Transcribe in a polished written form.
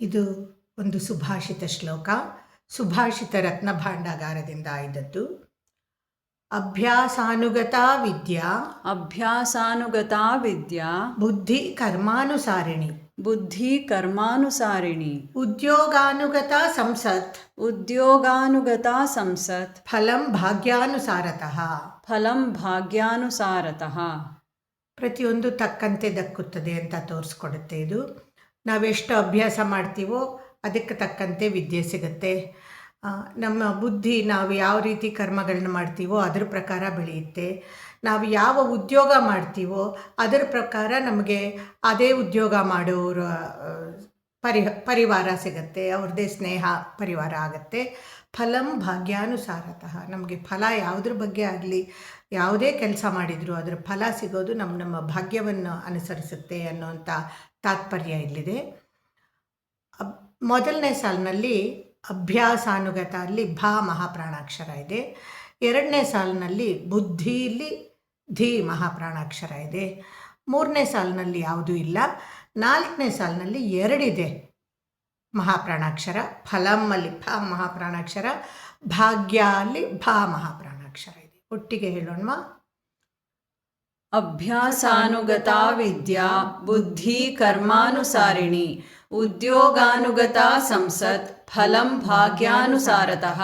ಇದು ಒಂದು ಸುಭಾಷಿತ ಶ್ಲೋಕ. ಸುಭಾಷಿತ ರತ್ನ ಭಾಂಡಾಗಾರದಿಂದ ಆಯ್ದದ್ದು. ಅಭ್ಯಾಸಾನುಗತಾ ವಿದ್ಯಾ ಅಭ್ಯಾಸಾನುಗತಾ ವಿದ್ಯಾ ಬುದ್ಧಿ ಕರ್ಮಾನುಸಾರಿಣಿ ಬುದ್ಧಿ ಕರ್ಮಾನುಸಾರಿಣಿ ಉದ್ಯೋಗಾನುಗತಾ ಸಂಸತ್ ಉದ್ಯೋಗಾನುಗತಾ ಸಂಸತ್ ಫಲಂ ಭಾಗ್ಯಾನುಸಾರತಃ ಫಲಂ ಭಾಗ್ಯಾನುಸಾರತಃ. ಪ್ರತಿಯೊಂದು ತಕ್ಕಂತೆ ದಕ್ಕುತ್ತದೆ ಅಂತ ತೋರಿಸ್ಕೊಡುತ್ತೆ ಇದು. ನಾವೆಷ್ಟು ಅಭ್ಯಾಸ ಮಾಡ್ತೀವೋ ಅದಕ್ಕೆ ತಕ್ಕಂತೆ ವಿದ್ಯೆ ಸಿಗುತ್ತೆ. ನಮ್ಮ ಬುದ್ಧಿ ನಾವು ಯಾವ ರೀತಿ ಕರ್ಮಗಳನ್ನ ಮಾಡ್ತೀವೋ ಅದರ ಪ್ರಕಾರ ಬೆಳೆಯುತ್ತೆ. ನಾವು ಯಾವ ಉದ್ಯೋಗ ಮಾಡ್ತೀವೋ ಅದರ ಪ್ರಕಾರ ನಮಗೆ ಅದೇ ಉದ್ಯೋಗ ಮಾಡೋರ ಪರಿವಾರ ಸಿಗುತ್ತೆ, ಅವ್ರದ್ದೇ ಸ್ನೇಹ ಪರಿವಾರ ಆಗುತ್ತೆ. ಫಲಂ ಭಾಗ್ಯಾನುಸಾರತಃ, ನಮಗೆ ಫಲ ಯಾವುದ್ರ ಬಗ್ಗೆ ಆಗಲಿ ಯಾವುದೇ ಕೆಲಸ ಮಾಡಿದರೂ ಅದರ ಫಲ ಸಿಗೋದು ನಮ್ಮ ಭಾಗ್ಯವನ್ನು ಅನುಸರಿಸುತ್ತೆ ಅನ್ನೋಂಥ ತಾತ್ಪರ್ಯ ಇಲ್ಲಿದೆ. ಮೊದಲನೇ ಸಾಲಿನಲ್ಲಿ ಅಭ್ಯಾಸಾನುಗತ ಅಲ್ಲಿ ಭಾ ಮಹಾಪ್ರಾಣಾಕ್ಷರ ಇದೆ. ಎರಡನೇ ಸಾಲಿನಲ್ಲಿ ಬುದ್ಧಿಯಲ್ಲಿ ಧಿ ಮಹಾಪ್ರಾಣಾಕ್ಷರ ಇದೆ. ಮೂರನೇ ಸಾಲಿನಲ್ಲಿ ಯಾವುದೂ ಇಲ್ಲ. ನಾಲ್ಕನೇ ಸಾಲಿನಲ್ಲಿ ಎರಡಿದೆ ಮಹಾಪ್ರಾಣಾಕ್ಷರ. ಫಲಮ್ಮಲ್ಲಿ ಫ ಮಹಾಪ್ರಾಣಾಕ್ಷರ, ಭಾಗ್ಯ ಅಲ್ಲಿ ಭಾ ಮಹಾಪ್ರಾಣಾಕ್ಷರ ಇದೆ. ಒಟ್ಟಿಗೆ ಹೇಳೋಣ. ಅಭ್ಯಾಸಾನುಗತಾ ವಿದ್ಯಾ ಬುದ್ಧಿ ಕರ್ಮಾನುಸಾರಿಣಿ ಉದ್ಯೋಗಾನುಗತಾ ಸಂಸತ್ ಫಲಂ ಭಾಗ್ಯಾನುಸಾರತಃ.